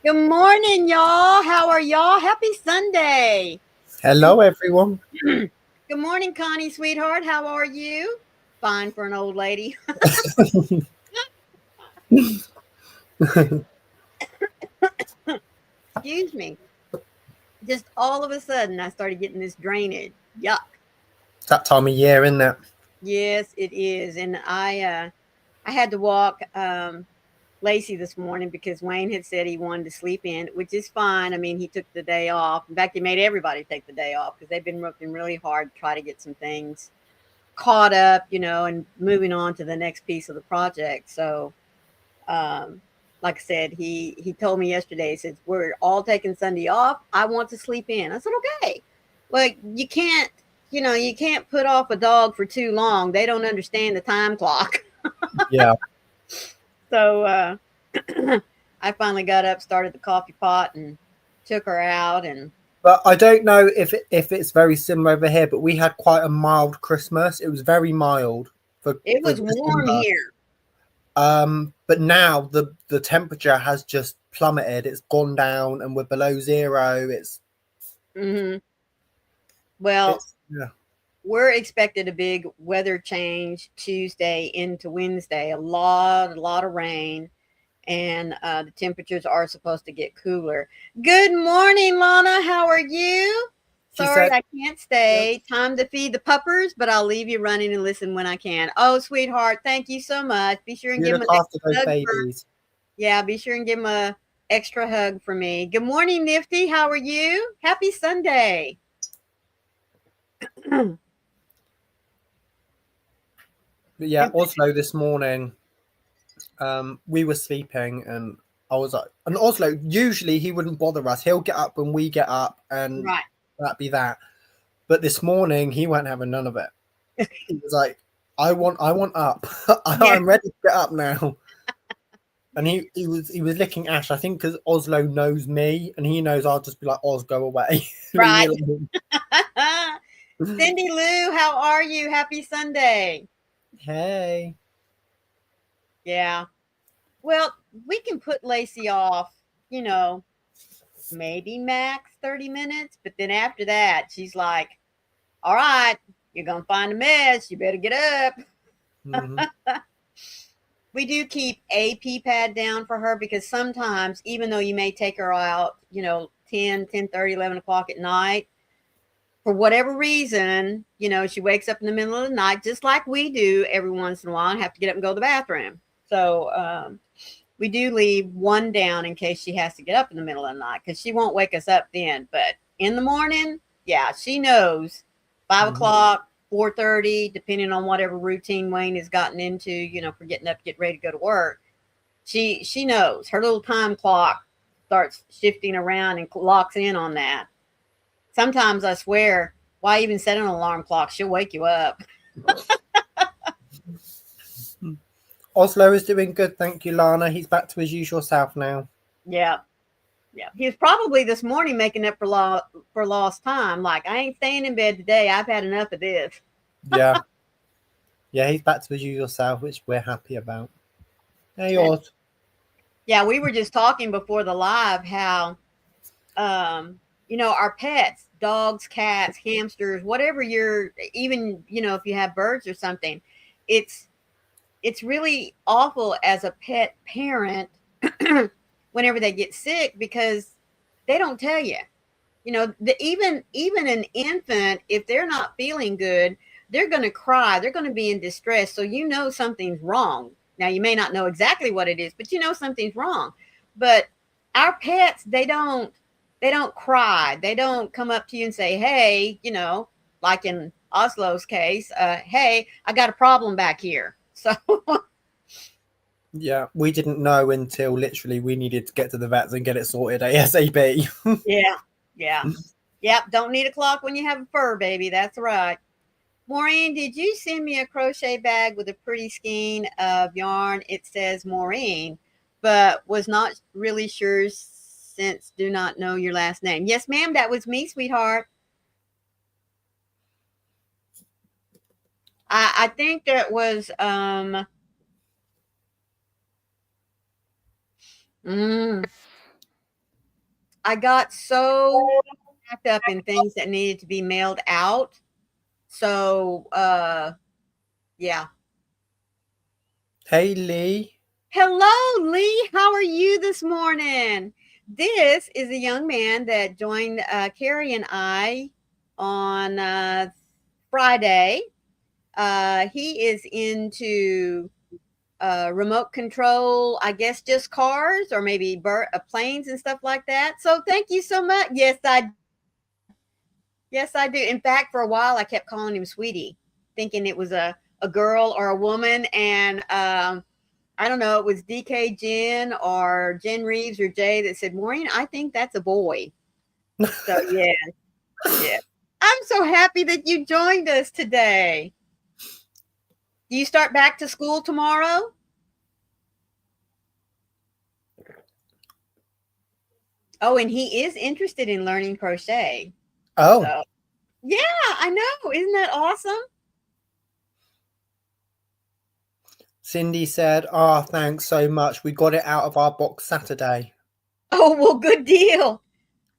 Good morning, y'all. How are y'all? Happy Sunday. Hello, everyone. Good morning, Connie, sweetheart. How are you? Fine for an old lady. Excuse me. Just all of a sudden, I started getting this drainage. Yuck. It's that time of year, isn't it? Yes, it is. And I had to walk Lacey this morning because Wayne had said he wanted to sleep in, which is fine. I mean, he took the day off. In fact, he made everybody take the day off because they've been working really hard to try to get some things caught up, and moving on to the next piece of the project. So, um, like I said, he told me yesterday. He says we're all taking Sunday off. I want to sleep in. I said okay. Well, you can't put off a dog for too long. They don't understand the time clock. Yeah. So I finally got up, started the coffee pot, and took her out. And But I don't know if it's very similar over here, but we had quite a mild Christmas. It was very mild it for was warm December. here. But now the temperature has just plummeted. It's gone down and we're below zero. Hmm. Well, It's yeah. we're expected a big weather change Tuesday into Wednesday. A lot of rain, and the temperatures are supposed to get cooler. Good morning, Lana. How are you? She Sorry, said I can't stay. Time to feed the puppers, but I'll leave you running and listen when I can. Oh, sweetheart, thank you so much. Be sure and you give him look an after extra those hug for. babies. Yeah, be sure and give him a extra hug for me. Good morning, Nifty. How are you? Happy Sunday. But yeah, Oslo this morning, we were sleeping and I was like, and Oslo, usually he wouldn't bother us. He'll get up when we get up and Right. that'd be that. But this morning he won't have none of it. He was like, I want up. Yeah. I'm ready to get up now. And he was licking Ash, I think because Oslo knows me and he knows I'll just be like, Oz, go away. Leave me Right. alone. Cindy Lou, how are you? Happy Sunday. Hey. Yeah. Well, we can put Lacey off, you know, maybe max 30 minutes, but then after that, she's like, all right, you're going to find a mess. You better get up. Mhm. We do keep a pee pad down for her because sometimes, even though you may take her out, 10:30, 11 o'clock at night, for whatever reason, she wakes up in the middle of the night, just like we do every once in a while, and have to get up and go to the bathroom. So we do leave one down in case she has to get up in the middle of the night because she won't wake us up then. But in the morning, yeah, she knows 5 o'clock, 4:30, depending on whatever routine Wayne has gotten into, for getting up, get ready to go to work. She knows her little time clock starts shifting around and locks in on that. Sometimes I swear, why even set an alarm clock? She'll wake you up. Oslo is doing good, thank you, Lana. He's back to his usual self now. Yeah, yeah. He was probably this morning making up for lost time. Like, I ain't staying in bed today. I've had enough of this. Yeah. Yeah, he's back to his usual self, which we're happy about. Hey, And Oz. yeah, we were just talking before the live how our pets, dogs, cats, hamsters, whatever you're, even, if you have birds or something, it's it's really awful as a pet parent whenever they get sick because they don't tell you. Even an infant, if they're not feeling good, they're going to cry. They're going to be in distress. So something's wrong. Now you may not know exactly what it is, but something's wrong. But our pets, they don't cry. They don't come up to you and say, "Hey, like in Oslo's case, hey, I got a problem back here." So Yeah, we didn't know until literally we needed to get to the vets and get it sorted ASAP. yeah, yeah, yep. Don't need a clock when you have a fur baby. That's right. Maureen, did you send me a crochet bag with a pretty skein of yarn? It says Maureen, but was not really sure since do not know your last name. Yes, ma'am, that was me, sweetheart. I think that was mm, I got so packed up in things that needed to be mailed out. So, yeah. Hey, Lee. Hello, Lee. How are you this morning? This is a young man that joined Carrie and I on Friday. He is into remote control, I guess just cars or maybe planes and stuff like that. So thank you so much. Yes, I do. In fact, for a while I kept calling him Sweetie, thinking it was a girl or a woman. And I don't know, it was DK Jen or Jen Reeves or Jay that said, Maureen, I think that's a boy. So yeah, yeah. I'm so happy that you joined us today. Do you start back to school tomorrow? Oh, and he is interested in learning crochet. Oh, So yeah, I know. Isn't that awesome? Cindy said, "Oh, thanks so much. We got it out of our box Saturday." Oh, well, good deal.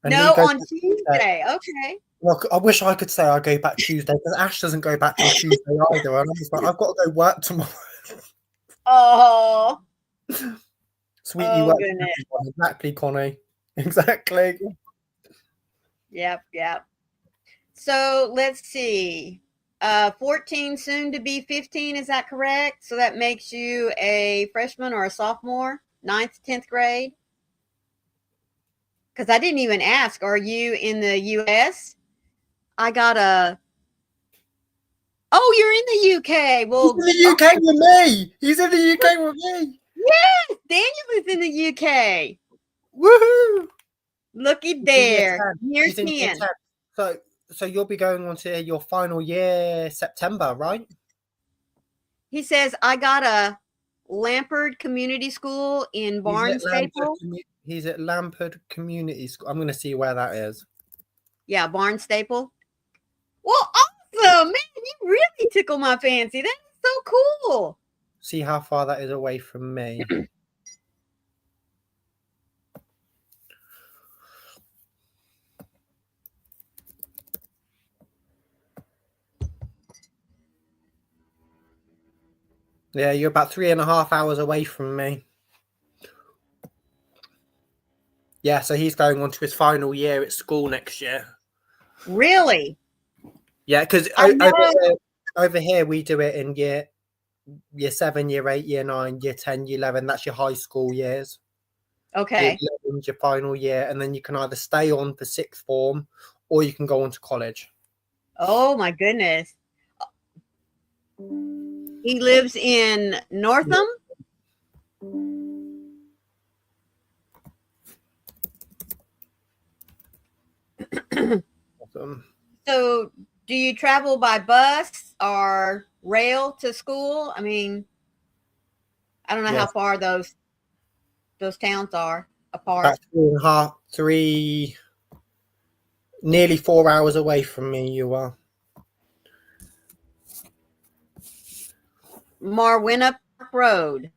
And Lee No, goes on back Tuesday. Tuesday. Okay. Look, I wish I could say I go back Tuesday because Ash doesn't go back till Tuesday either. And I'm just like, I've got to go work tomorrow. Oh, Sweetie oh works goodness. for everyone. Exactly, Connie. Exactly. Yep. So let's see. 14 soon to be 15, is that correct? So that makes you a freshman or a sophomore, 9th, 10th grade? Because I didn't even ask, are you in the US? I got a Oh, you're in the UK. He's Well, in the UK with me. He's in the UK with me. yes, Daniel is in the UK. Woohoo! Looky He's in year there. 10. Year He's in year 10. 10. So you'll be going on to your final year September, right? He says, I got a Lampard Community School in Barnstaple. He's at Lampard Community School. I'm going to see where that is. Yeah, Barnstaple. Well, awesome. Man, you really tickle my fancy. That's so cool. See how far that is away from me. Yeah, you're about 3.5 hours away from me. Yeah, so he's going on to his final year at school next year. Really? Yeah, because over here we do it in year 7, year 8, year 9, year 10, year 11. That's your high school years. Okay. Year 11's your final year, and then you can either stay on for sixth form or you can go on to college. Oh, my goodness. He lives in Northam? Awesome. So, do you travel by bus or rail to school? I mean, I don't know how far those towns are apart. About 3.5, nearly 4 hours away from me. You are. Marwinna Road.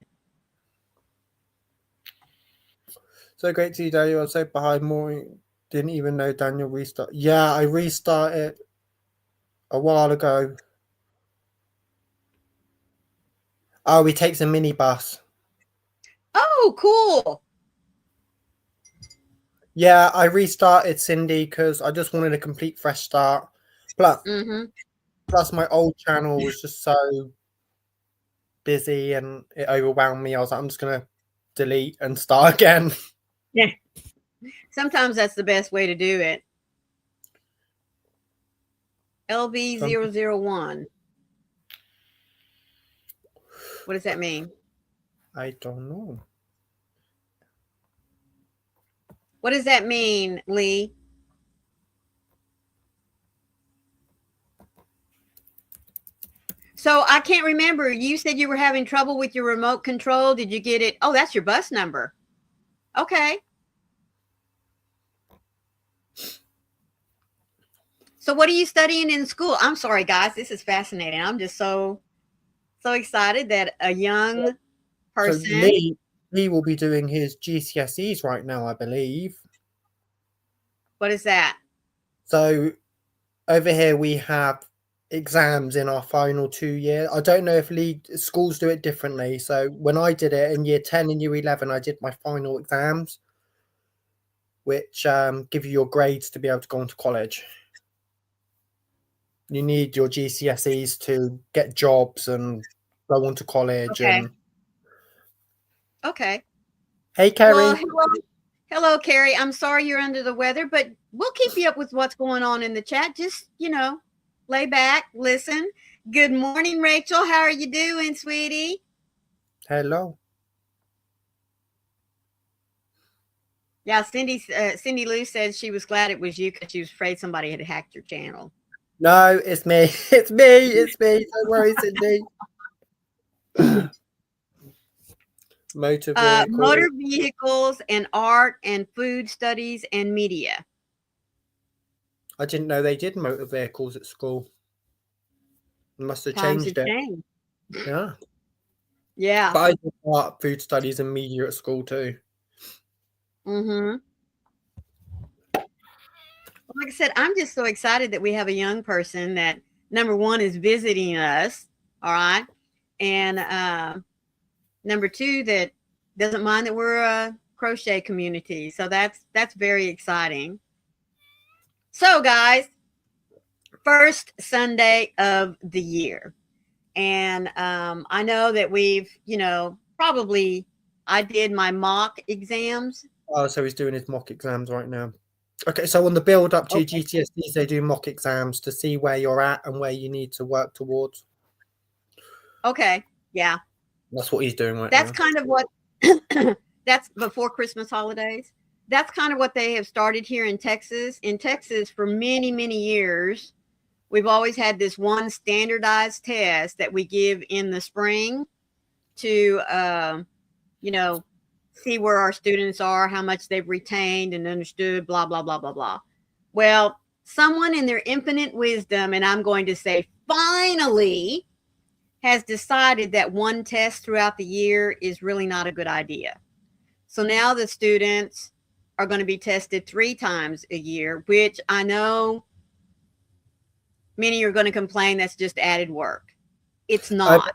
So great to see Daniel. I was so behind more. Didn't even know Daniel restart. Yeah, I restarted a while ago. Oh, he takes a minibus. Oh, cool. Yeah, I restarted Cindy because I just wanted a complete fresh start. Plus my old channel was just so busy and it overwhelmed me. I was like, I'm just going to delete and start again. Yeah. Sometimes that's the best way to do it. LV001. What does that mean? I don't know. What does that mean, Lee? So I can't remember. You said you were having trouble with your remote control. Did you get it? Oh, that's your bus number. Okay. So what are you studying in school? I'm sorry, guys. This is fascinating. I'm just so excited that a young person. So Lee will be doing his GCSEs right now, I believe. What is that? So over here we have exams in our final 2 years. I don't know if schools do it differently. So when I did it in year 10 and year 11, I did my final exams, which give you your grades to be able to go into college. You need your GCSEs to get jobs and go on to college. Okay. And Okay. hey, Well, Kerry. hello, Carrie. I'm sorry you're under the weather, but we'll keep you up with what's going on in the chat. Just, lay back, listen. Good morning, Rachel. How are you doing, sweetie? Hello. Yeah, Cindy Lou said she was glad it was you because she was afraid somebody had hacked your channel. No, it's me. It's me. It's me. Don't worry, Cindy. Motor Motor vehicle. vehicles and art and food studies and media. I didn't know they did motor vehicles at school. Must have Times have changed it. changed. Yeah. Yeah. But I did art, food studies, and media at school too. Mm-hmm. Like I said, I'm just so excited that we have a young person that, number one, is visiting us. All right. And number two, that doesn't mind that we're a crochet community. So that's very exciting. So, guys, first Sunday of the year. And I know that we've, probably, I did my mock exams. Oh, so he's doing his mock exams right now. Okay, so on the build up to Okay. GCSEs, they do mock exams to see where you're at and where you need to work towards. Okay. Yeah. That's what he's doing right That's now. kind of what that's before Christmas holidays. That's kind of what they have started here in Texas. In Texas, for many, many years, we've always had this one standardized test that we give in the spring to, see where our students are, how much they've retained and understood, blah, blah, blah, blah, blah. Well, someone in their infinite wisdom, and I'm going to say finally, has decided that one test throughout the year is really not a good idea. So now the students are going to be tested 3 times a year, which I know many are going to complain that's just added work. It's not.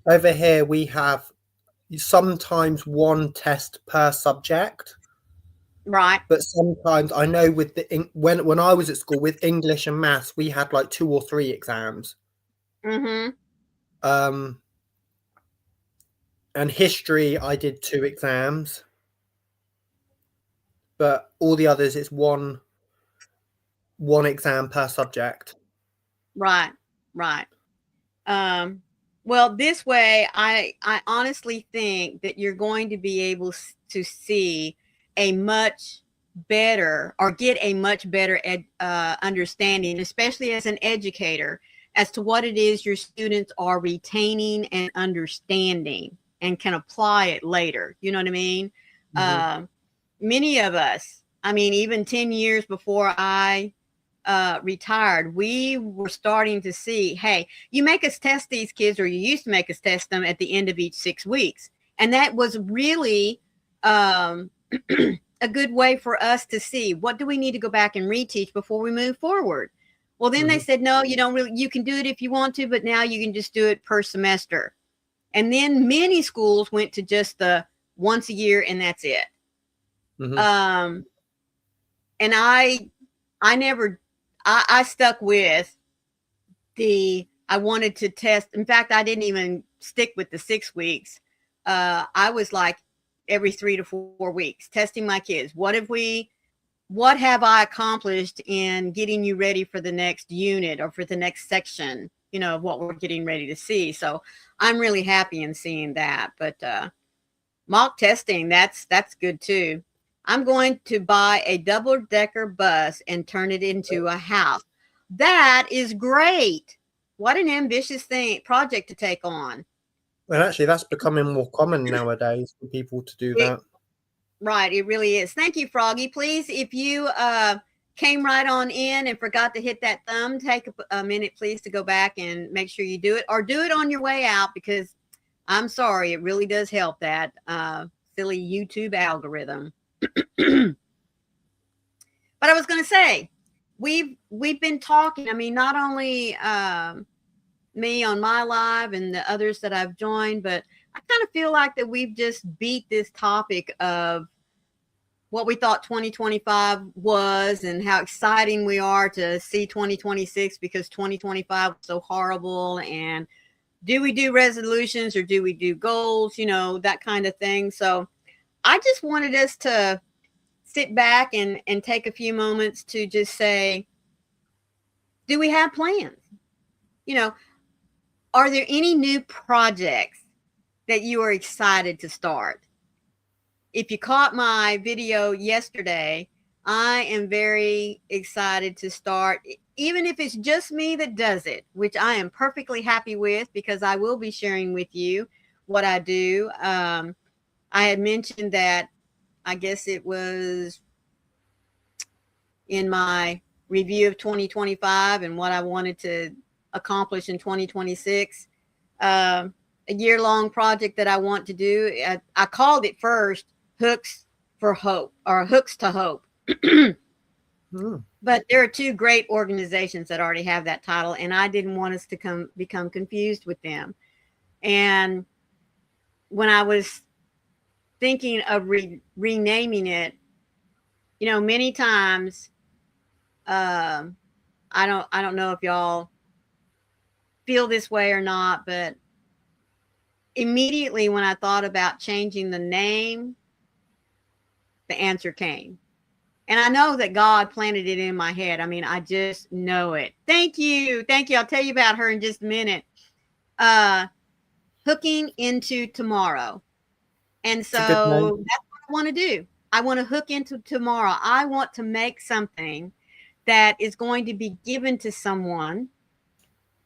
Over here, we have sometimes one test per subject. Right. But sometimes I know with when I was at school with English and maths, we had like 2 or 3 exams. Mm-hmm. And history, I did 2 exams. But all the others, it's one exam per subject. Right. Right. Well, this way, I honestly think that you're going to be able to see a much better or get a much better understanding, especially as an educator, as to what it is your students are retaining and understanding and can apply it later. You know what I mean? Mm-hmm. Many of us, I mean, even 10 years before I retired, we were starting to see, hey, you make us test these kids, or you used to make us test them at the end of each 6 weeks. And that was really a good way for us to see what do we need to go back and reteach before we move forward. Well, then they said, no, you don't really, you can do it if you want to, but now you can just do it per semester. And then many schools went to just the once a year and that's it. And I stuck with I wanted to test. In fact, I didn't even stick with the 6 weeks. I was like every 3 to 4 weeks testing my kids. What have I accomplished in getting you ready for the next unit or for the next section, of what we're getting ready to see. So I'm really happy in seeing that. But mock testing, that's good too. I'm going to buy a double-decker bus and turn it into a house. That is great. What an ambitious project to take on. And actually, that's becoming more common nowadays for people to do that. Right, it really is. Thank you, Froggy. Please, if you came right on in and forgot to hit that thumb, take a minute, please, to go back and make sure you do it, or do it on your way out, because I'm sorry, it really does help that silly YouTube algorithm. But I was going to say, we've been talking. I mean, not only me on my live and the others that I've joined, but I kind of feel like that we've just beat this topic of what we thought 2025 was and how exciting we are to see 2026 because 2025 was so horrible. And do we do resolutions or do we do goals? You know, that kind of thing. So I just wanted us to sit back and take a few moments to just say, do we have plans? You know, are there any new projects that you are excited to start? If you caught my video yesterday, I am very excited to start, even if it's just me that does it, which I am perfectly happy with because I will be sharing with you what I do. I had mentioned that, I guess it was in my review of 2025 and what I wanted to accomplish in 2026. A year-long project that I want to do. I called it first Hooks for Hope or Hooks to Hope. But there are two great organizations that already have that title, and I didn't want us to become confused with them. And when I was thinking of renaming it, you know, many times, I don't know if y'all feel this way or not, but immediately when I thought about changing the name, the answer came. And I know that God planted it in my head. I mean, I just know it. Thank you. Thank you. I'll tell you about her in just a minute. Hooking into tomorrow. And so that's what I want to do. I want to hook into tomorrow. I want to make something that is going to be given to someone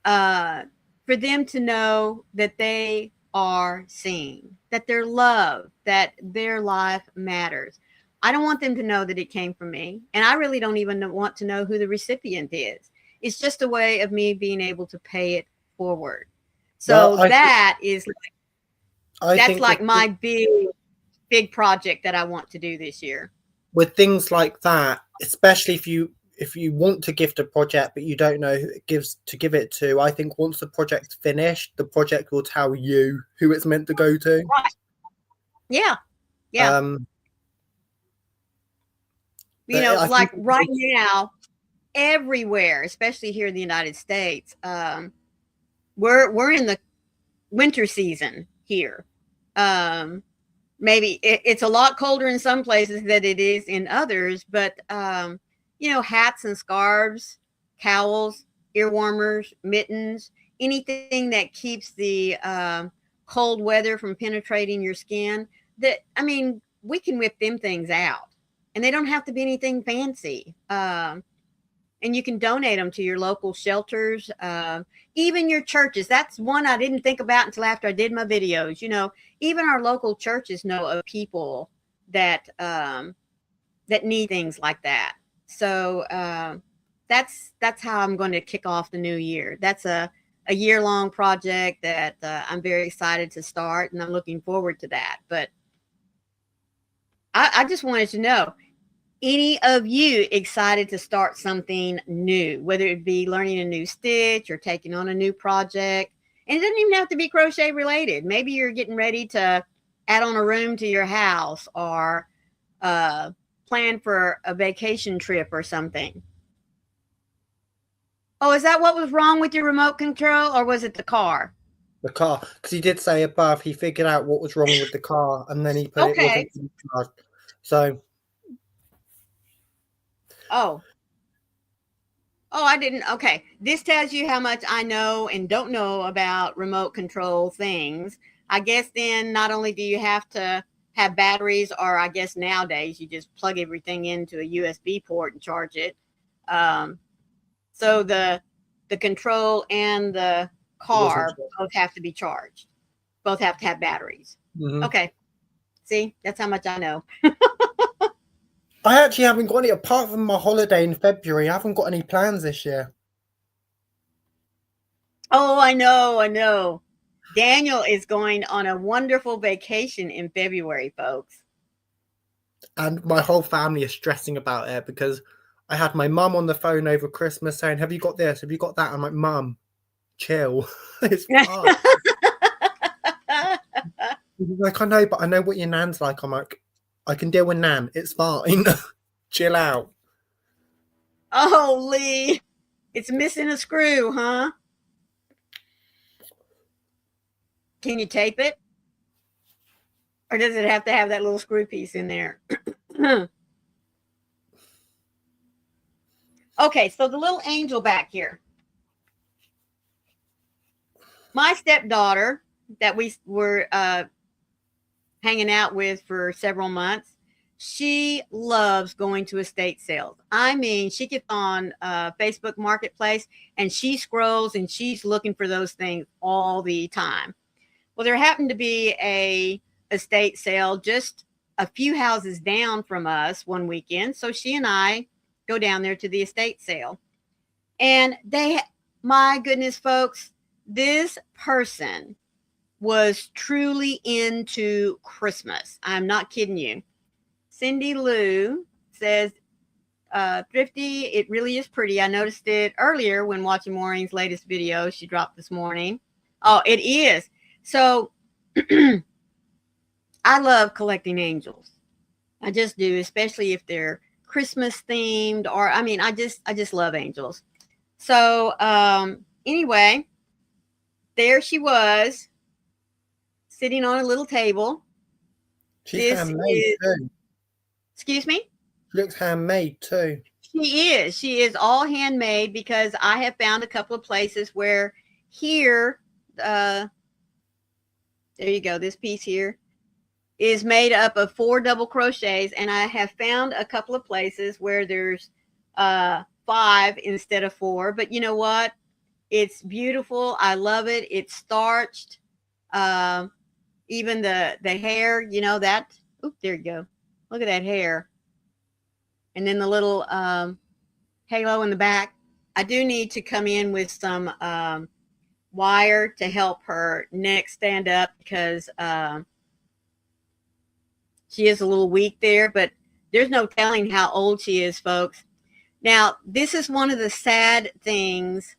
for them to know that they are seen, that they're loved, that their life matters. I don't want them to know that it came from me. And I really don't even want to know who the recipient is. It's just a way of me being able to pay it forward. So well, that's like my big project that I want to do this year. With things like that, especially if you want to gift a project but you don't know who it gives to give it to, I think once the project's finished, the project will tell you who it's meant to go to. Right. Yeah. Yeah. You know, like right now, everywhere, especially here in the United States, we're in the winter season here. Maybe it's a lot colder in some places than it is in others, but you know, hats and scarves, cowls, ear warmers, mittens, anything that keeps the cold weather from penetrating your skin. That, I mean, we can whip them things out, and they don't have to be anything fancy. And you can donate them to your local shelters, even your churches. That's one I didn't think about until after I did my videos. You know, even our local churches know of people that that need things like that. So that's how I'm going to kick off the new year. That's a year-long project that I'm very excited to start, and I'm looking forward to that. But I just wanted to know, any of you excited to start something new, whether it be learning a new stitch or taking on a new project? And it doesn't even have to be crochet related. Maybe you're getting ready to add on a room to your house or plan for a vacation trip or something. Oh, is that what was wrong with your remote control, or was it the car? The car, because he did say above he figured out what was wrong with the car, and then he put it wasn't in charge. So Oh, I didn't. Okay. This tells you how much I know and don't know about remote control things. I guess then not only do you have to have batteries, or I guess nowadays you just plug everything into a USB port and charge it. So the control and the car both have to be charged. Both have to have batteries. Mm-hmm. Okay. See, that's how much I know. I actually haven't got any, apart from my holiday in February, I haven't got any plans this year. Oh, I know. Daniel is going on a wonderful vacation in February, folks. And my whole family is stressing about it because I had my mum on the phone over Christmas saying, "Have you got this? Have you got that?" I'm like, "Mum, chill. It's fine." Like, "I know, but I know what your nan's like." I'm like, "I can deal with nan. It's fine. Chill out." Oh, Lee, it's missing a screw, huh? Can you tape it? Or does it have to have that little screw piece in there? Okay, so the little angel back here. My stepdaughter that we were hanging out with for several months, she loves going to estate sales. I mean, she gets on Facebook Marketplace and she scrolls and she's looking for those things all the time. Well, there happened to be a estate sale just a few houses down from us one weekend, so she and I go down there to the estate sale. And my goodness, folks, this person was truly into Christmas. I'm not kidding you. Cindy Lou says, Thrifty, it really is pretty. I noticed it earlier when watching Maureen's latest video she dropped this morning. Oh, it is. So I love collecting angels. I just do, especially if they're Christmas themed, or I mean, I just love angels. So anyway, there she was sitting on a little table. She's handmade too. Excuse me? She looks handmade too. She is. She is all handmade because I have found a couple of places where here, there you go, this piece here is made up of 4 double crochets, and I have found a couple of places where there's 5 instead of 4. But you know what? It's beautiful. I love it. It's starched. Even the hair, you know that. Oop, there you go. Look at that hair. And then the little halo in the back. I do need to come in with some wire to help her neck stand up because she is a little weak there, but there's no telling how old she is, folks. Now, this is one of the sad things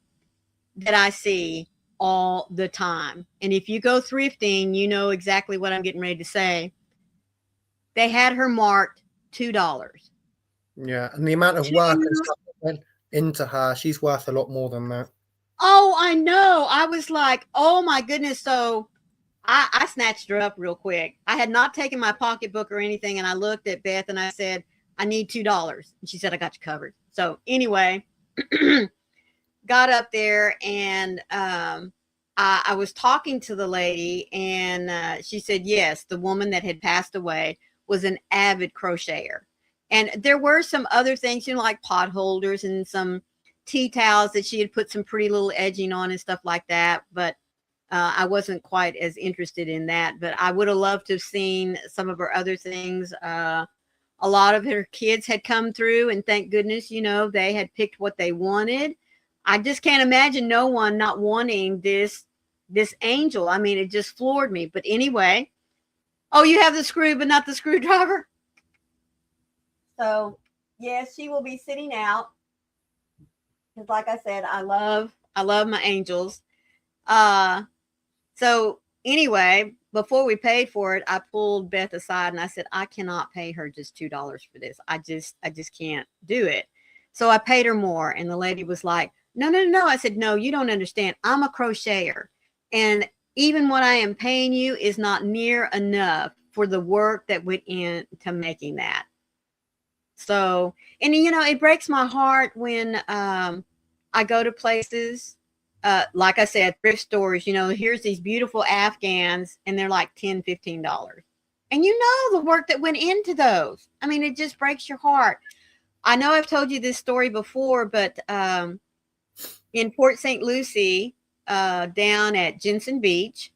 that I see all the time. And if you go thrifting, you know exactly what I'm getting ready to say. They had her marked $2. Yeah, and the amount of work and stuff that went into her, she's worth a lot more than that. Oh, I know. I was like, oh my goodness. So I snatched her up real quick. I had not taken my pocketbook or anything, and I looked at Beth and I said, I need $2. And she said, I got you covered. So anyway, got up there and I was talking to the lady, and she said, yes, the woman that had passed away was an avid crocheter. And there were some other things, you know, like pot holders and some tea towels that she had put some pretty little edging on and stuff like that. But I wasn't quite as interested in that. But I would have loved to have seen some of her other things. A lot of her kids had come through, and thank goodness, you know, they had picked what they wanted. I just can't imagine no one not wanting this angel. I mean, it just floored me. But anyway, oh, you have the screw, but not the screwdriver. So yes, she will be sitting out because, like I said, I love my angels. So anyway, before we paid for it, I pulled Beth aside and I said, I cannot pay her just $2 for this. I just can't do it. So I paid her more, and the lady was like, no. I said, no, you don't understand. I'm a crocheter, and even what I am paying you is not near enough for the work that went into making that. So, and you know, it breaks my heart when I go to places, like I said, thrift stores, you know, here's these beautiful Afghans and they're like $10, $15. And you know the work that went into those. I mean, it just breaks your heart. I know I've told you this story before, but in Port St. Lucie, down at Jensen Beach,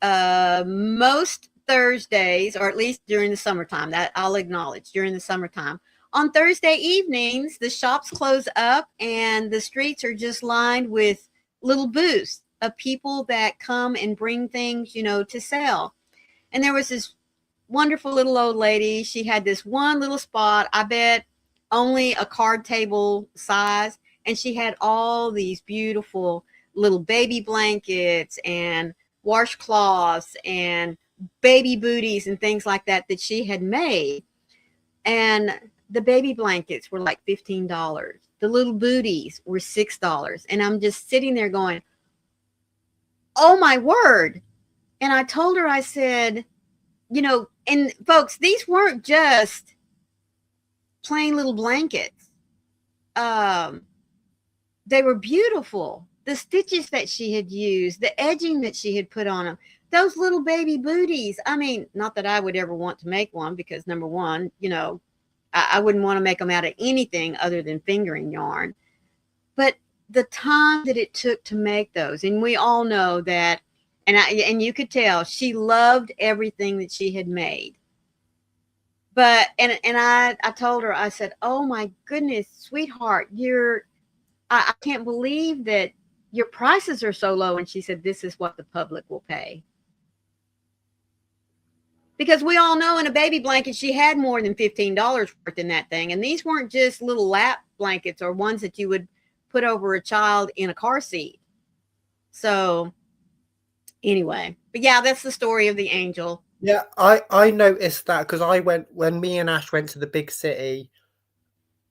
most Thursdays, or at least during the summertime, that I'll acknowledge, during the summertime, on Thursday evenings, the shops close up and the streets are just lined with little booths of people that come and bring things, you know, to sell. And there was this wonderful little old lady. She had this one little spot. I bet only a card table size, and she had all these beautiful little baby blankets and washcloths and baby booties and things like that that she had made. And the baby blankets were like $15. The little booties were $6. And I'm just sitting there going, oh my word. And I told her, I said, and folks, these weren't just plain little blankets. They were beautiful. The stitches that she had used, the edging that she had put on them, those little baby booties. I mean, not that I would ever want to make one because, number one, I wouldn't want to make them out of anything other than fingering yarn. But the time that it took to make those, and we all know that, and you could tell she loved everything that she had made. But and I told her, I said, oh my goodness, sweetheart, I can't believe that your prices are so low. And she said, this is what the public will pay. Because we all know in a baby blanket, she had more than $15 worth in that thing. And these weren't just little lap blankets or ones that you would put over a child in a car seat. So anyway, but yeah, that's the story of the angel. Yeah, I noticed that because when me and Ash went to the big city,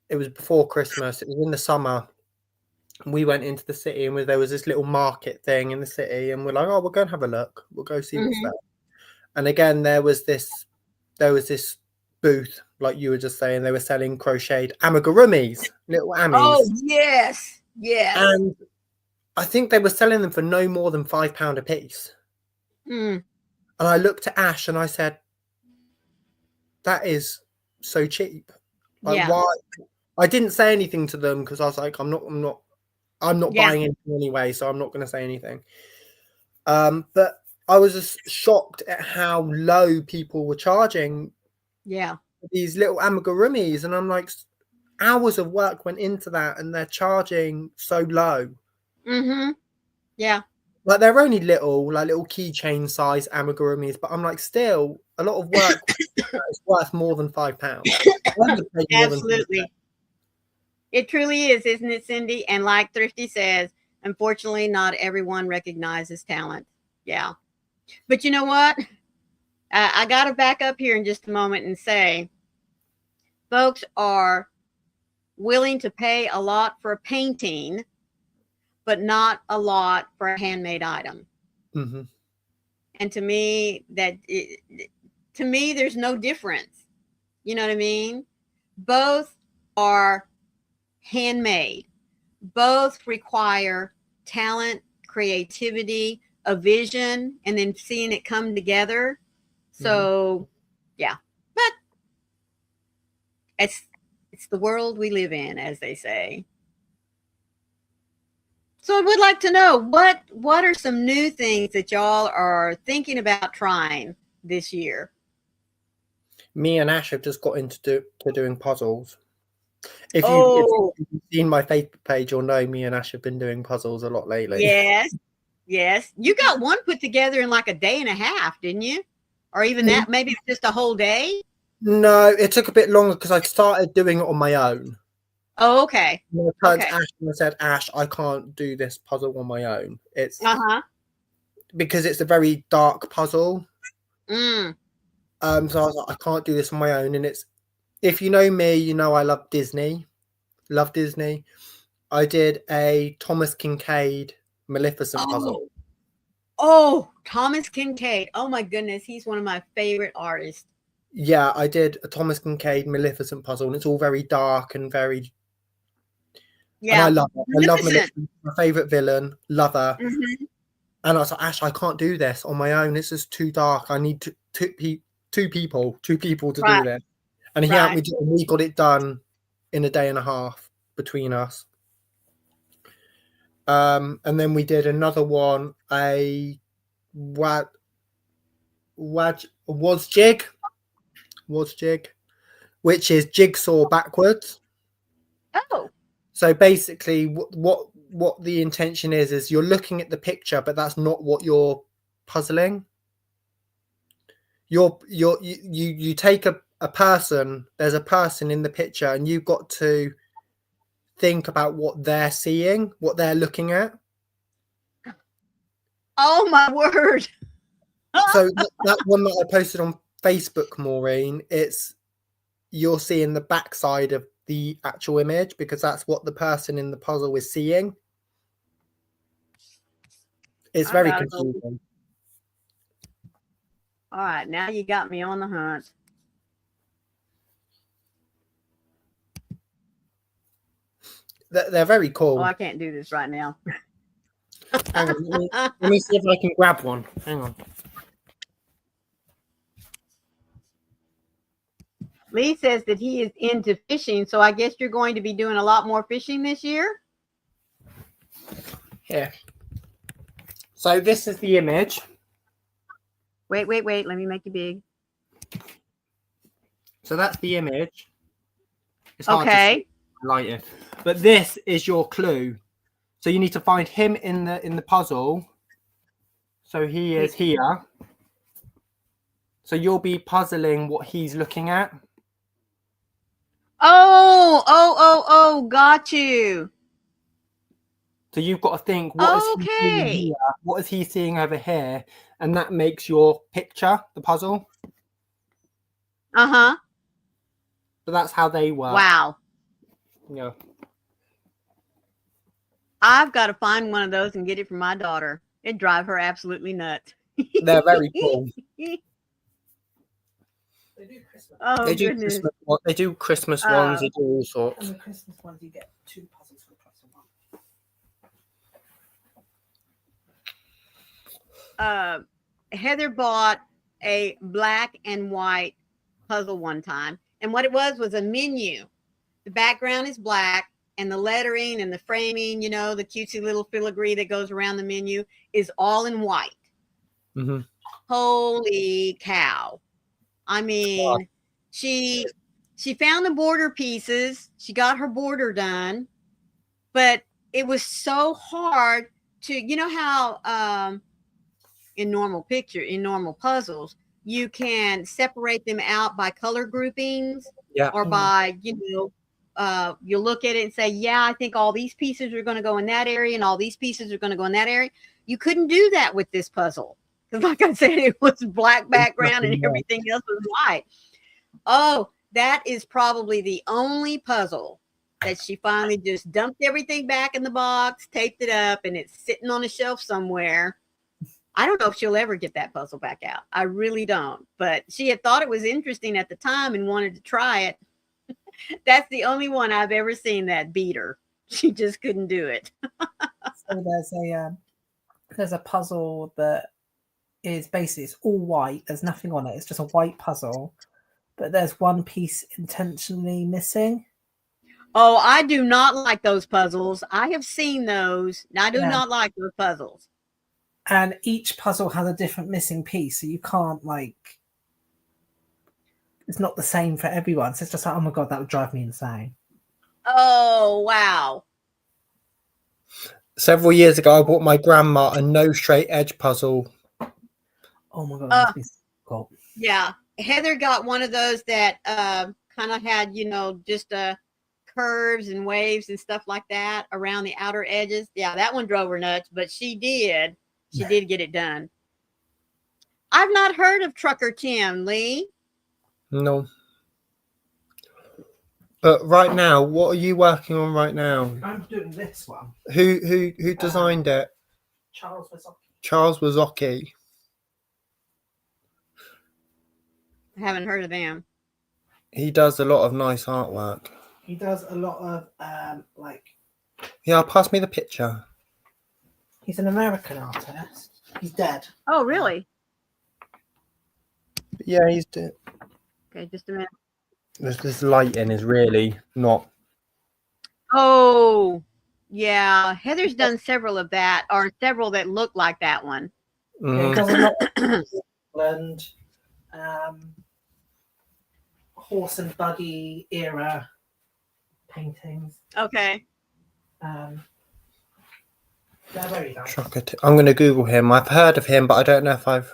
it was before Christmas, it was in the summer. We went into the city and there was this little market thing in the city, and we're like, oh, we'll go and have a look. We'll go see what's there. And again, there was this booth, like you were just saying, they were selling crocheted amigurumis, little ammies. Oh, yes. Yes. And I think they were selling them for no more than £5 a piece. Mm. And I looked at Ash and I said, that is so cheap. Like, why? I didn't say anything to them because I was like, I'm not buying anything anyway, so I'm not going to say anything. But I was just shocked at how low people were charging. Yeah. These little amigurumis, and I'm like, hours of work went into that, and they're charging so low. Mm-hmm. Yeah. Like they're only little keychain size amigurumis, but I'm like, still a lot of work is worth more than £5. Absolutely. It truly is, isn't it, Cindy? And like Thrifty says, unfortunately, not everyone recognizes talent. Yeah. But you know what? I got to back up here in just a moment and say, folks are willing to pay a lot for a painting, but not a lot for a handmade item. Mm-hmm. And to me, there's no difference. You know what I mean? Both are handmade. Both require talent, creativity, a vision, and then seeing it come together. So, yeah. But it's the world we live in, as they say. So I would like to know what are some new things that y'all are thinking about trying this year? Me and Ash have just got into doing puzzles. If you've seen my Facebook page, you'll know me and Ash have been doing puzzles a lot lately. Yes. You got one put together in like a day and a half, didn't you? Or even that, maybe just a whole day? No, it took a bit longer because I started doing it on my own. Oh, okay. And I turned to Ash and I said, Ash, I can't do this puzzle on my own. It's because it's a very dark puzzle. Mm. So I was like, I can't do this on my own. And it's, if you know me, you know I love Disney. Love Disney. I did a Thomas Kincaid Maleficent puzzle. Oh, Thomas Kincaid. Oh my goodness, he's one of my favorite artists. Yeah, I did a Thomas Kincaid Maleficent puzzle, and it's all very dark and very. Yeah, and I love it. I love Maleficent. My favorite villain. Love her. Mm-hmm. And I was like, Ash, I can't do this on my own. It's just too dark. I need two people to do this. And he helped me do it, and we got it done in a day and a half between us. And then we did another one, a was jig, which is jigsaw backwards. Oh. So basically what the intention is you're looking at the picture, but that's not what you're puzzling. You take a there's a person in the picture, and you've got to think about what they're seeing, what they're looking at. Oh my word. So that one that I posted on Facebook, Maureen, you're seeing the backside of the actual image because that's what the person in the puzzle is seeing. It's very confusing. All right, now you got me on the hunt. They're very cool. Oh, I can't do this right now. Hang on, let me see if I can grab one. Hang on. Lee says that he is into fishing, so I guess you're going to be doing a lot more fishing this year? Here. So this is the image. Wait. Let me make you big. So that's the image. It's hard okay. to light it. But this is your clue. So you need to find him in the puzzle. So he is here. So you'll be puzzling what he's looking at. Oh, got you. So you've got to think, what is he seeing here? What is he seeing over here? And that makes your picture, the puzzle. Uh-huh. So that's how they work. Wow. Yeah. I've got to find one of those and get it for my daughter. It'd drive her absolutely nuts. They're very cool. They do Christmas. Oh, They do goodness. They do Christmas ones. They do all sorts. And the Christmas ones, you get 2 puzzles for the price of 1. Heather bought a black and white puzzle one time. And what it was a menu. The background is black and the lettering and the framing, you know, the cutesy little filigree that goes around the menu is all in white. Mm-hmm. Holy cow. I mean, she found the border pieces. She got her border done, but it was so hard to, you know how in normal puzzles, you can separate them out by color groupings or by, you look at it and say, yeah, I think all these pieces are going to go in that area and all these pieces are going to go in that area. You couldn't do that with this puzzle. Because like I said, it was black background and everything else was white. Oh, that is probably the only puzzle that she finally just dumped everything back in the box, taped it up, and it's sitting on a shelf somewhere. I don't know if she'll ever get that puzzle back out. I really don't. But she had thought it was interesting at the time and wanted to try it. That's the only one I've ever seen that beat her. She just couldn't do it. So there's a puzzle that is basically, it's all white. There's nothing on it. It's just a white puzzle. But there's one piece intentionally missing. Oh, I do not like those puzzles. I have seen those. I do not like those puzzles. And each puzzle has a different missing piece. So you can't it's not the same for everyone. So it's just like, oh my God, that would drive me insane. Oh, wow. Several years ago, I bought my grandma a no straight edge puzzle. Oh my God, that must be cool. Yeah. Heather got one of those that kind of had, just curves and waves and stuff like that around the outer edges. Yeah, that one drove her nuts, but she did get it done. I've not heard of Trucker Tim, Lee. No. But right now, what are you working on right now? I'm doing this one. Who designed it? Charles Wazocki. Charles Wazocki. I haven't heard of them. He does a lot of nice artwork. He does a lot of Yeah, pass me the picture. He's an American artist. He's dead. Oh, really? Yeah, he's dead. Okay, just a minute. This lighting is really not. Oh, yeah. Heather's done several of that, or several that look like that one. Yeah, he does a lot of England, horse and buggy era paintings. Okay. They're very nice. I'm going to Google him. I've heard of him, but I don't know if I've.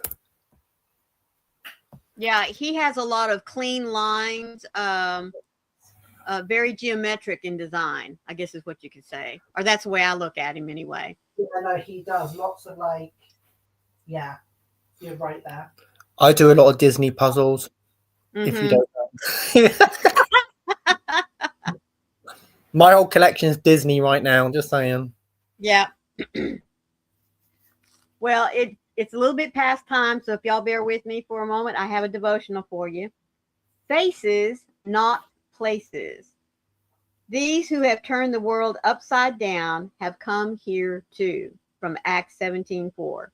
Yeah, he has a lot of clean lines, very geometric in design, I guess is what you could say. Or that's the way I look at him anyway. Yeah, no, he does lots of like, yeah, you're right there. I do a lot of Disney puzzles. If you don't know. My whole collection is Disney right now, just saying. Yeah. Well, it's a little bit past time, so if y'all bear with me for a moment, I have a devotional for you. Faces, not places. These who have turned the world upside down have come here too, from Acts 17:4.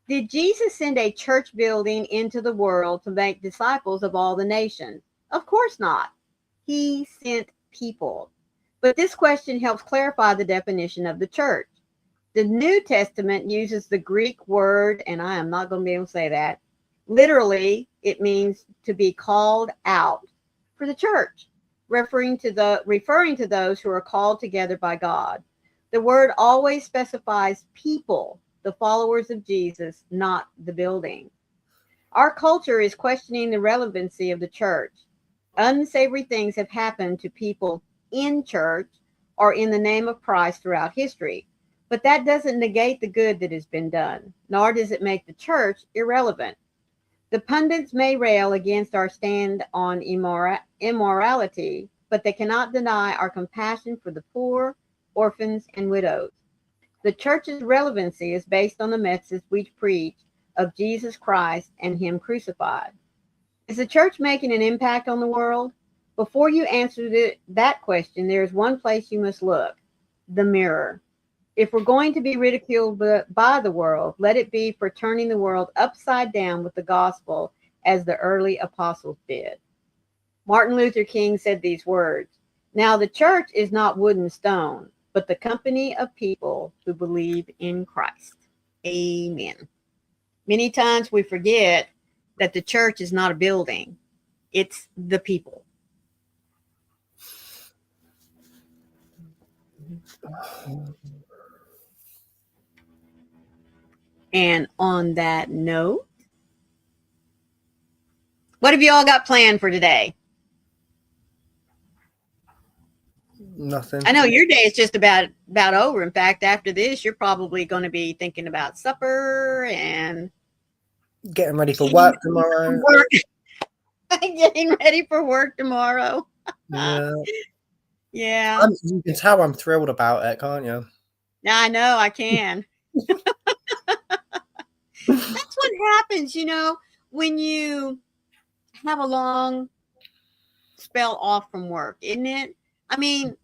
Did Jesus send a church building into the world to make disciples of all the nations? Of course not. He sent people. But this question helps clarify the definition of the church. The New Testament uses the Greek word, and I am not going to be able to say that. Literally, it means to be called out for the church, referring to those who are called together by God. The word always specifies people, the followers of Jesus, not the building. Our culture is questioning the relevancy of the church. Unsavory things have happened to people in church or in the name of Christ throughout history. But that doesn't negate the good that has been done, nor does it make the church irrelevant. The pundits may rail against our stand on immorality, but they cannot deny our compassion for the poor, orphans, and widows. The church's relevancy is based on the message we preach of Jesus Christ and Him crucified. Is the church making an impact on the world? Before you answer that question, there is one place you must look: the mirror. If we're going to be ridiculed by the world, let it be for turning the world upside down with the gospel as the early apostles did. Martin Luther King said these words: "Now the church is not wood and stone, but the company of people who believe in Christ." Amen. Many times we forget that the church is not a building, it's the people. And on that note, what have you all got planned for today? Nothing. I know your day is just about over. In fact, after this, you're probably going to be thinking about supper and Getting ready for work tomorrow. Getting ready for work tomorrow. Yeah. Yeah. You can tell I'm thrilled about it, can't you? I know, I can. That's what happens, when you have a long spell off from work, isn't it? I mean,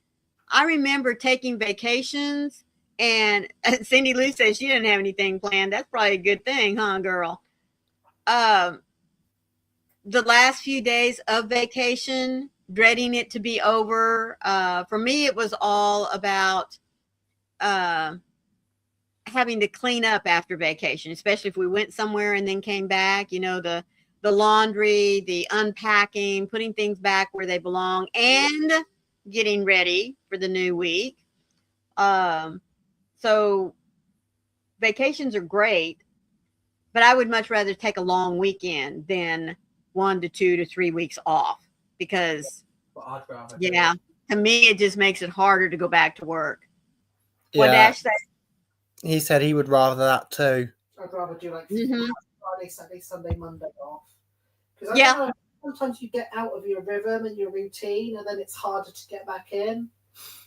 I remember taking vacations, and Cindy Lou says she didn't have anything planned. That's probably a good thing, huh, girl? The last few days of vacation, dreading it to be over. For me, it was all about having to clean up after vacation, especially if we went somewhere and then came back. The laundry, the unpacking, putting things back where they belong, and getting ready for the new week. So vacations are great, but I would much rather take a long weekend than 1 to 2 to 3 weeks off, because to me it just makes it harder to go back to work. What Dash said? He said he would rather that too. I'd rather do like Friday, Saturday, Sunday, Monday off. Because sometimes you get out of your rhythm and your routine, and then it's harder to get back in.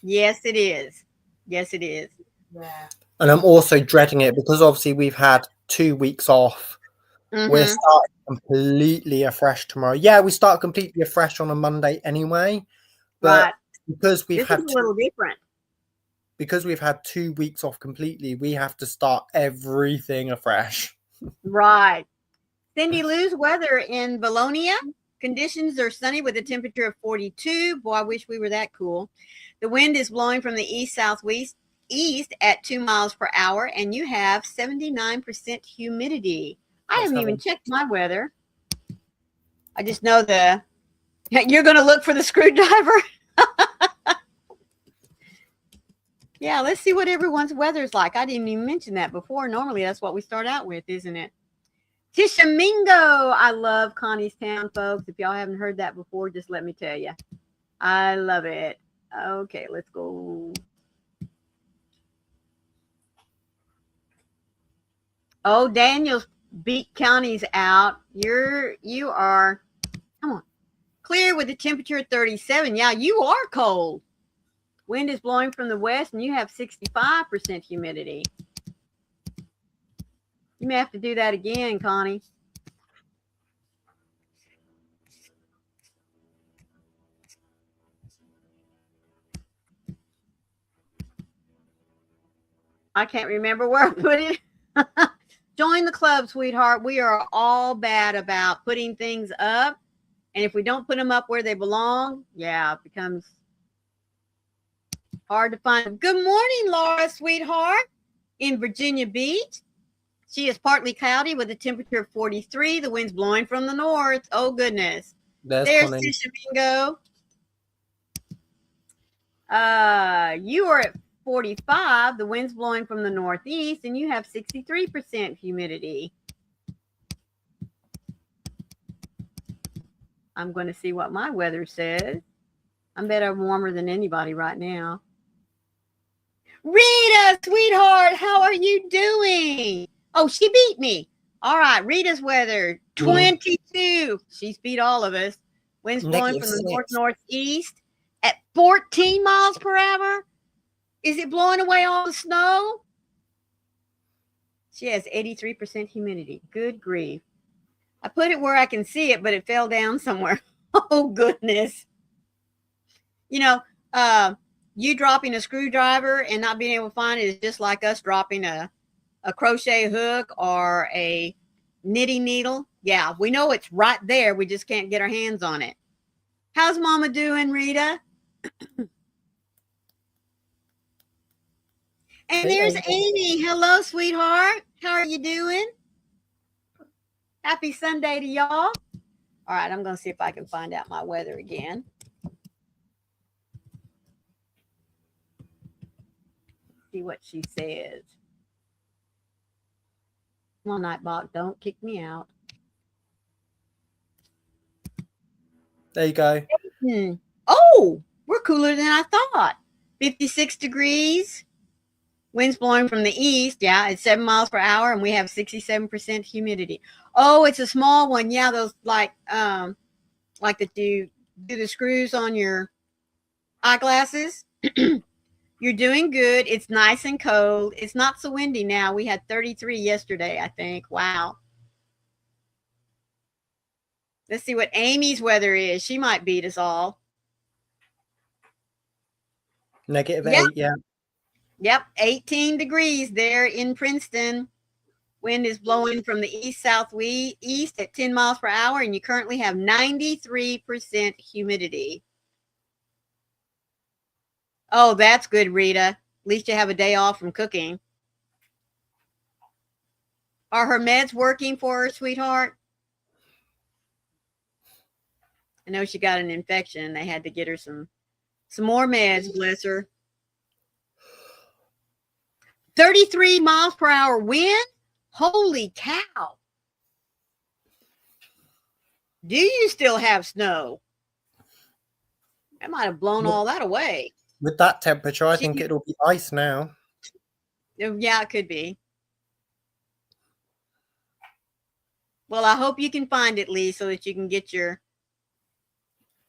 Yes, it is. Yes, it is. Yeah. And I'm also dreading it because obviously we've had 2 weeks off. We're starting completely afresh tomorrow. Yeah, we start completely afresh on a Monday anyway. But because we've had a little different. Because we've had 2 weeks off completely, we have to start everything afresh. Right. Cindy Lou's weather in Bologna. Conditions are sunny with a temperature of 42. Boy, I wish we were that cool. The wind is blowing from the east-southwest at 2 miles per hour, and you have 79% humidity. I haven't even checked my weather. I just know you're going to look for the screwdriver. Yeah, let's see what everyone's weather's like. I didn't even mention that before. Normally, that's what we start out with, isn't it? Tishomingo. I love Connie's Town, folks. If y'all haven't heard that before, just let me tell you. I love it. Okay, let's go. Oh, Daniel's beat counties out. You are, come on, clear with a temperature of 37. Yeah, you are cold. Wind is blowing from the west and you have 65% humidity. You may have to do that again, Connie. I can't remember where I put it. Join the club, sweetheart. We are all bad about putting things up. And if we don't put them up where they belong, yeah, it becomes hard to find. Good morning, Laura, sweetheart, in Virginia Beach. She is partly cloudy with a temperature of 43. The wind's blowing from the north. Oh, goodness. There's Tishomingo. You are at 45. The wind's blowing from the northeast, and you have 63% humidity. I'm going to see what my weather says. I bet I'm warmer than anybody right now. Rita, sweetheart, how are you doing? Oh, she beat me. All right, Rita's weather, 22. She's beat all of us. Winds blowing from the north-northeast at 14 miles per hour. Is it blowing away all the snow? She has 83% humidity. Good grief. I put it where I can see it, but it fell down somewhere. Oh, goodness. You know, you dropping a screwdriver and not being able to find it is just like us dropping a crochet hook or a knitting needle. Yeah, we know it's right there. We just can't get our hands on it. How's Mama doing, Rita? And there's Amy. Hello, sweetheart. How are you doing? Happy Sunday to y'all. All right, I'm going to see if I can find out my weather again. See what she says. Come on, Nightbot, don't kick me out. There you go. Oh, we're cooler than I thought. 56 degrees. Winds blowing from the east. Yeah, it's 7 miles per hour, and we have 67% humidity. Oh, it's a small one. Yeah, those like that you do the screws on your eyeglasses. You're doing good. It's nice and cold. It's not so windy now. We had 33 yesterday, I think. Wow. Let's see what Amy's weather is. She might beat us all. -8, yeah. Yep, 18 degrees there in Princeton. Wind is blowing from the east-southeast at 10 miles per hour, and you currently have 93% humidity. Oh, that's good, Rita. At least you have a day off from cooking. Are her meds working for her, sweetheart? I know she got an infection. They had to get her some more meds, bless her. 33 miles per hour wind? Holy cow. Do you still have snow? That might have blown all that away. With that temperature, I think it'll be ice now. Yeah, it could be. Well, I hope you can find it, Lee, so that you can get your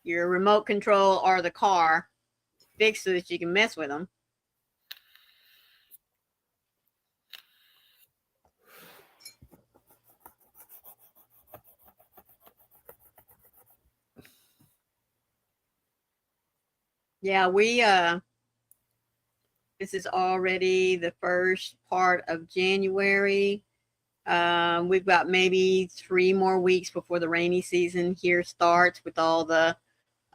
remote control or the car fixed so that you can mess with them. Yeah, this is already the first part of January. We've got maybe 3 more weeks before the rainy season here starts with all the,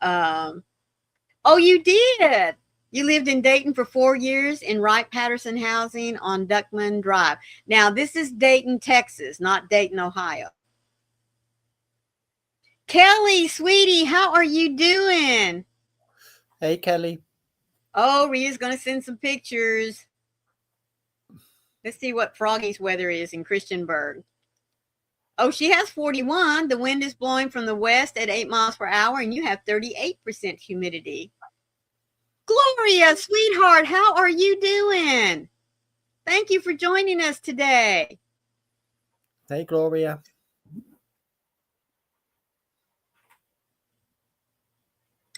oh, you did. You lived in Dayton for 4 years in Wright-Patterson Housing on Duckman Drive. Now, this is Dayton, Texas, not Dayton, Ohio. Kelly, sweetie, how are you doing? Hey, Kelly. Oh, Rita's going to send some pictures. Let's see what Froggy's weather is in Christiansburg. Oh, she has 41. The wind is blowing from the west at 8 miles per hour, and you have 38% humidity. Gloria, sweetheart, how are you doing? Thank you for joining us today. Hey, Gloria.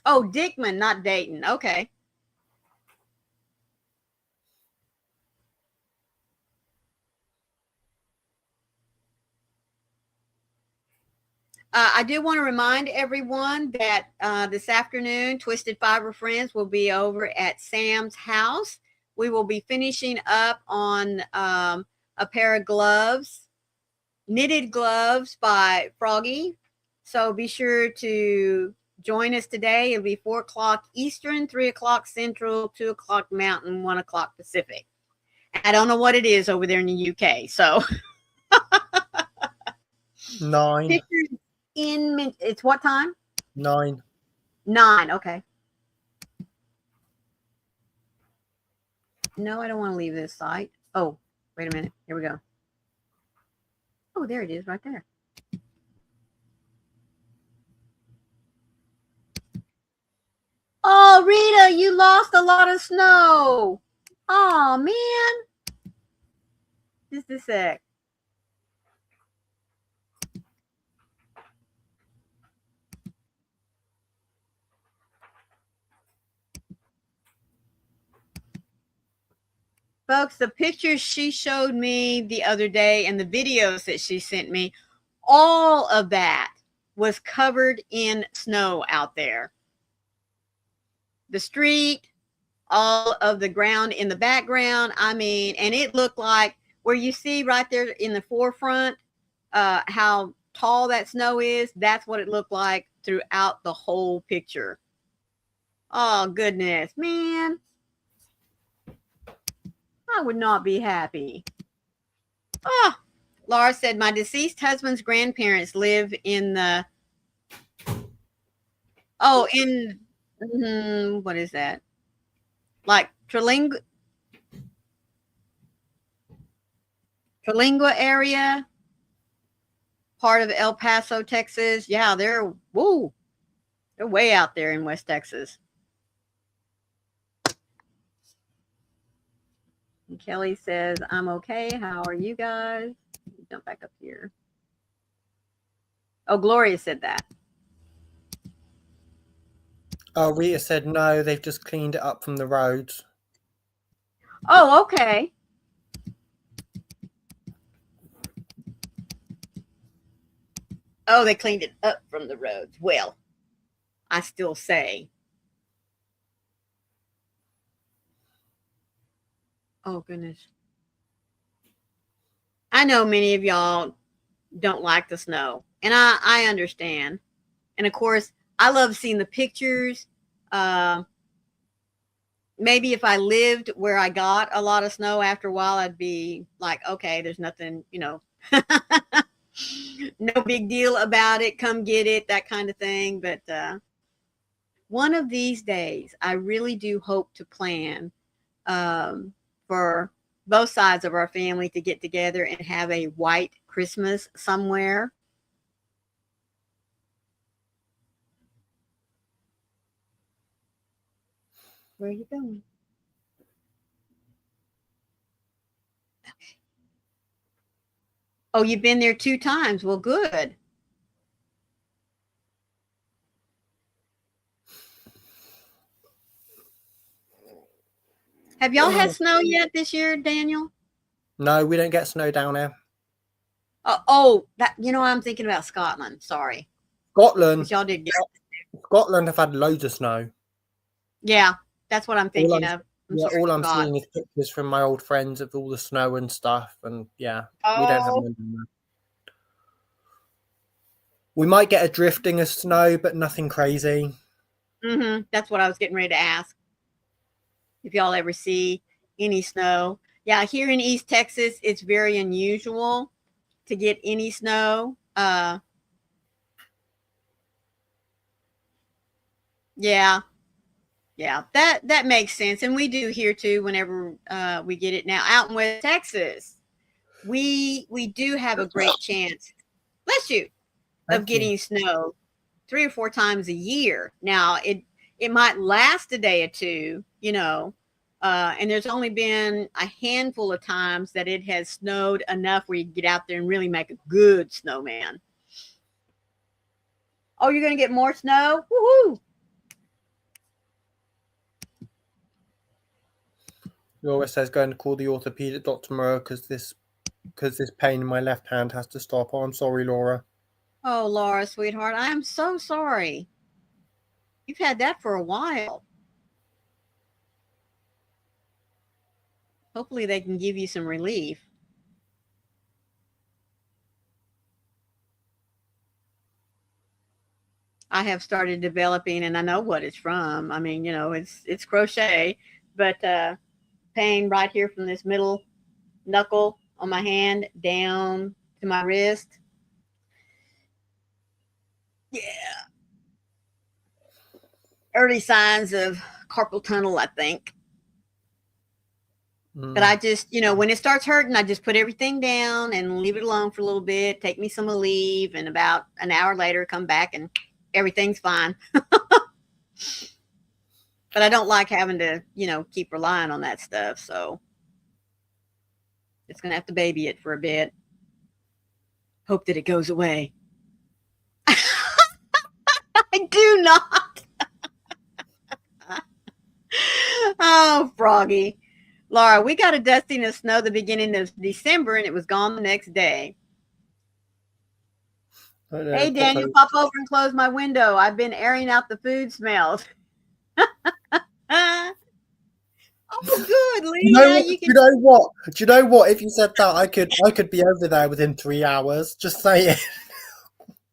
Oh, Dickman, not Dayton. Okay. I do want to remind everyone that this afternoon, Twisted Fiber Friends will be over at Sam's house. We will be finishing up on a pair of gloves, knitted gloves by Froggy. So be sure to join us today. It'll be 4 o'clock Eastern, 3 o'clock Central, 2 o'clock Mountain, 1 o'clock Pacific. I don't know what it is over there in the UK. So 9. pictures it's what time? 9. 9. Okay. No, I don't want to leave this site. Oh, wait a minute. Here we go. Oh, there it is right there. Oh, Rita, you lost a lot of snow. Oh, man. Just a sec. Folks, the pictures she showed me the other day and the videos that she sent me, all of that was covered in snow out there. The street, all of the ground in the background. I mean, and it looked like where you see right there in the forefront how tall that snow is. That's what it looked like throughout the whole picture. Oh, goodness, man. I would not be happy. Oh, Laura said, my deceased husband's grandparents live in the, what is that? Like Trilingua area, part of El Paso, Texas. Yeah, they're way out there in West Texas. And Kelly says, I'm okay. How are you guys? Jump back up here. Oh, Gloria said that. Oh, Rita said no, they've just cleaned it up from the roads. Oh, okay. Oh, they cleaned it up from the roads. Well, I still say. Oh, goodness. I know many of y'all don't like the snow, and I understand. And of course, I love seeing the pictures. Maybe if I lived where I got a lot of snow after a while, I'd be like, okay, there's nothing, no big deal about it. Come get it, that kind of thing. But one of these days, I really do hope to plan for both sides of our family to get together and have a white Christmas somewhere. Where are you going? Okay. Oh, you've been there 2 times. Well, good. Have y'all had snow yet this year, Daniel? No, we don't get snow down here. I'm thinking about Scotland. Sorry. Scotland. Y'all did get. Scotland have had loads of snow. Yeah, that's what I'm thinking of. All I'm seeing is pictures from my old friends of all the snow and stuff, and yeah, we don't have none. We might get a drifting of snow, but nothing crazy. That's what I was getting ready to ask. If y'all ever see any snow. Yeah, here in East Texas, it's very unusual to get any snow. Yeah, that makes sense. And we do here too whenever we get it now. Out in West Texas, we do have a great chance bless you, of getting snow 3 or 4 times a year. Now it might last a day or two, and there's only been a handful of times that it has snowed enough where you get out there and really make a good snowman. Oh, you're going to get more snow? Woohoo! Laura says going to call the orthopedic doctor tomorrow because this pain in my left hand has to stop. Oh, I'm sorry, Laura. Oh, Laura, sweetheart, I am so sorry. You've had that for a while. Hopefully they can give you some relief. I have started developing, and I know what it's from. I mean, it's crochet, but pain right here from this middle knuckle on my hand down to my wrist. Yeah. Early signs of carpal tunnel, I think. But I just, when it starts hurting, I just put everything down and leave it alone for a little bit, take me some Aleve, and about an hour later, come back and everything's fine. But I don't like having to, keep relying on that stuff. So it's going to have to baby it for a bit. Hope that it goes away. I do not. Oh, Froggy. Laura, we got a dusting of snow the beginning of December, and it was gone the next day. Hey, Daniel, pop over and close my window. I've been airing out the food smells. Oh, good, Lee. Do you know what? Do you know what? If you said that, I could be over there within 3 hours. Just say it.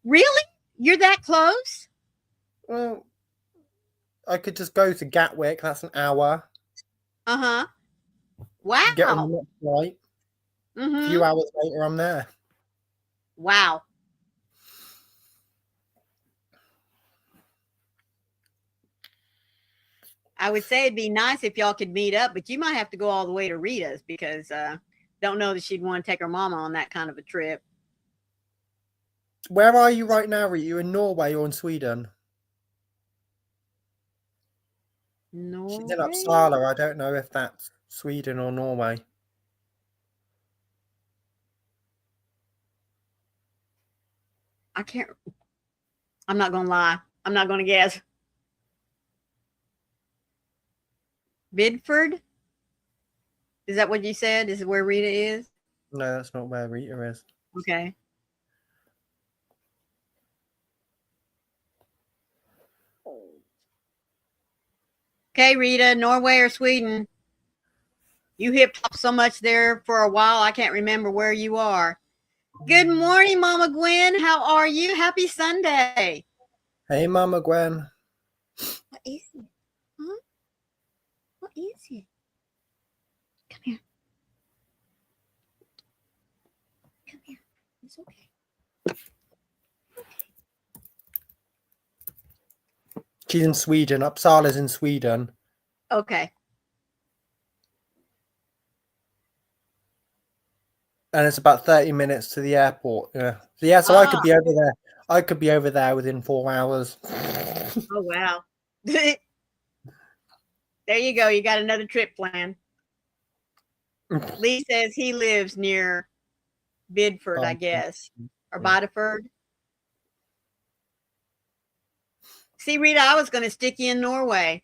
Really? You're that close? Well, I could just go to Gatwick. That's an hour. Uh-huh. Wow. Get on the next flight. A few hours later, I'm there. Wow. I would say it'd be nice if y'all could meet up, but you might have to go all the way to Rita's because don't know that she'd want to take her mama on that kind of a trip. Where are you right now? Are you in Norway or in Sweden? Norway? She's in Uppsala. I don't know if that's Sweden or Norway. I'm not going to lie. I'm not going to guess. Bidford? Is that what you said? Is it where Rita is? No, that's not where Rita is. Okay. Okay, Rita, Norway or Sweden? You hip hop so much there for a while, I can't remember where you are. Good morning, Mama Gwen. How are you? Happy Sunday. Hey, Mama Gwen. What is it? Huh? What is it? Come here. Come here. It's okay. She's in Sweden. Uppsala's in Sweden. Okay. And it's about 30 minutes to the airport. Yeah. So I could be over there. I could be over there within 4 hours. Oh, wow. There you go. You got another trip planned. Lee says he lives near Bidford, I guess, or Bideford. See, Rita, I was going to stick you in Norway.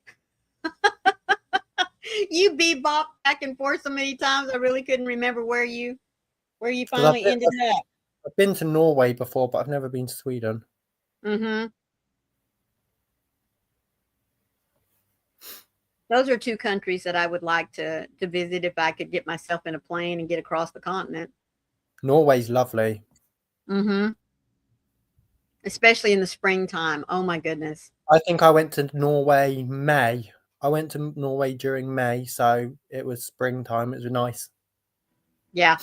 You bebopped back and forth so many times, I really couldn't remember where you finally ended up. I've been to Norway before, but I've never been to Sweden. Mm-hmm. Those are two countries that I would like to visit if I could get myself in a plane and get across the continent. Norway's lovely. Mm-hmm. Especially in the springtime. Oh, my goodness. I think I went to Norway May. I went to Norway during May, so it was springtime. It was nice. Yeah.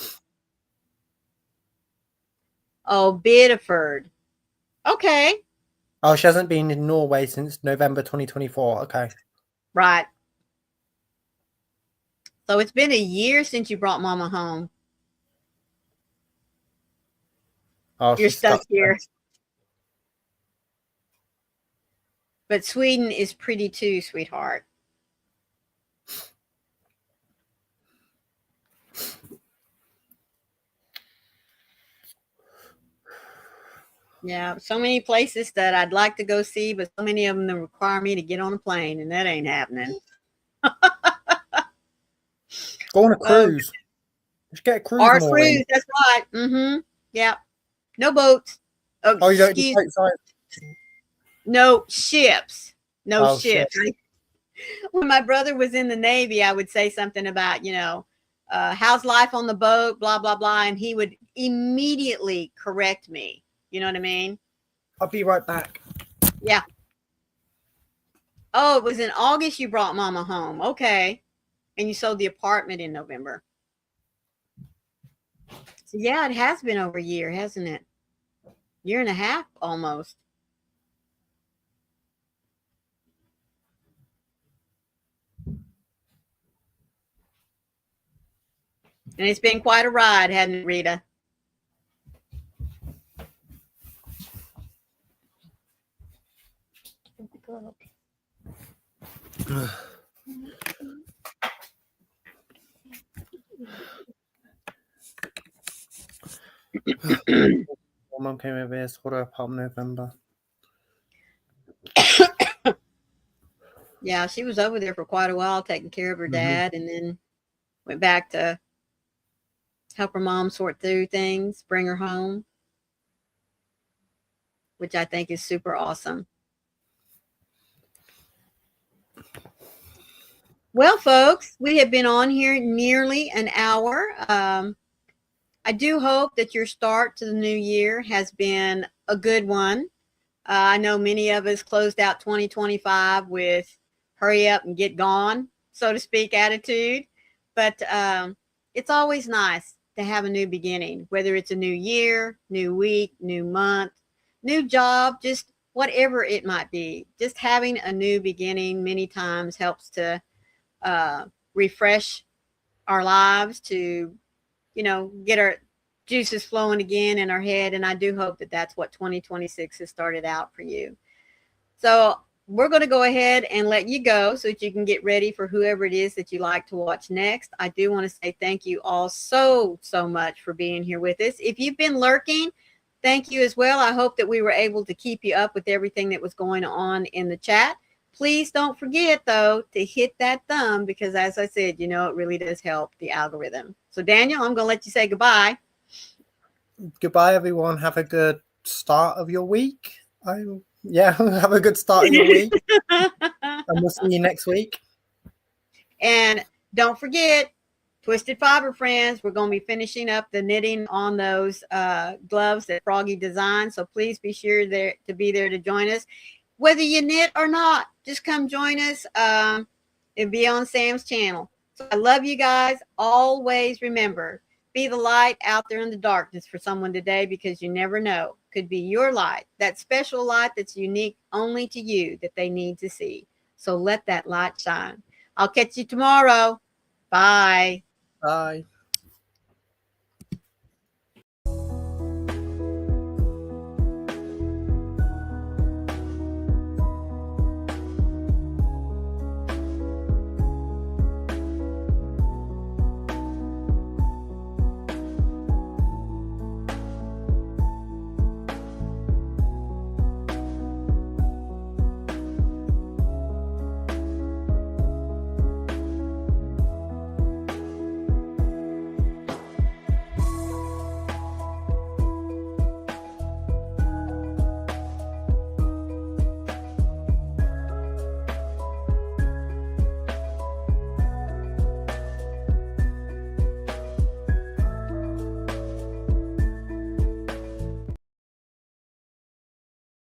Oh, Bideford. Okay. Oh, she hasn't been in Norway since November 2024. Okay. Right. So it's been a year since you brought Mama home. Oh, You're she's stuck stuck here. But Sweden is pretty too, sweetheart. Yeah, so many places that I'd like to go see, but so many of them that require me to get on a plane, and that ain't happening. Go on a Oh, cruise. Just get a cruise or a mooring. cruise, that's right. Mm-hmm. Yeah. No boats. Oh, Oh, you don't do excuse. boat side? No ships. No Oh, shit. ships. When my brother was in the Navy, I would say something about, how's life on the boat, blah, blah, blah. And he would immediately correct me. You know what I mean? I'll be right back. Yeah. Oh, it was in August you brought Mama home. Okay. And you sold the apartment in November. So yeah, it has been over a year, hasn't it? Year and a half almost. And it's been quite a ride, hasn't it, Rita? Mum came over here, saw her apartment November. Yeah, she was over there for quite a while taking care of her dad, and then went back to help her mom sort through things, bring her home, which I think is super awesome. Well, folks, we have been on here nearly an hour. I do hope that your start to the new year has been a good one. I know many of us closed out 2025 with hurry up and get gone, so to speak, attitude. But it's always nice to have a new beginning, whether it's a new year, new week, new month, new job, just whatever it might be. Just having a new beginning many times helps to refresh our lives, to get our juices flowing again in our head. And I do hope that that's what 2026 has started out for you. So we're going to go ahead and let you go so that you can get ready for whoever it is that you like to watch next. I do want to say thank you all so much for being here with us. If you've been lurking, thank you as well. I hope that we were able to keep you up with everything that was going on in the chat. Please don't forget, though, to hit that thumb because, as I said, it really does help the algorithm. So, Daniel, I'm going to let you say goodbye. Goodbye, everyone. Have a good start of your week. Have a good start of your week. And we'll see you next week. And don't forget, Twisted Fiber friends, we're going to be finishing up the knitting on those gloves that Froggy designed. So please be sure to be there to join us. Whether you knit or not, just come join us. It'll be on Sam's channel. So I love you guys. Always remember, be the light out there in the darkness for someone today, because you never know. Could be your light, that special light that's unique only to you that they need to see. So let that light shine. I'll catch you tomorrow. Bye. Bye.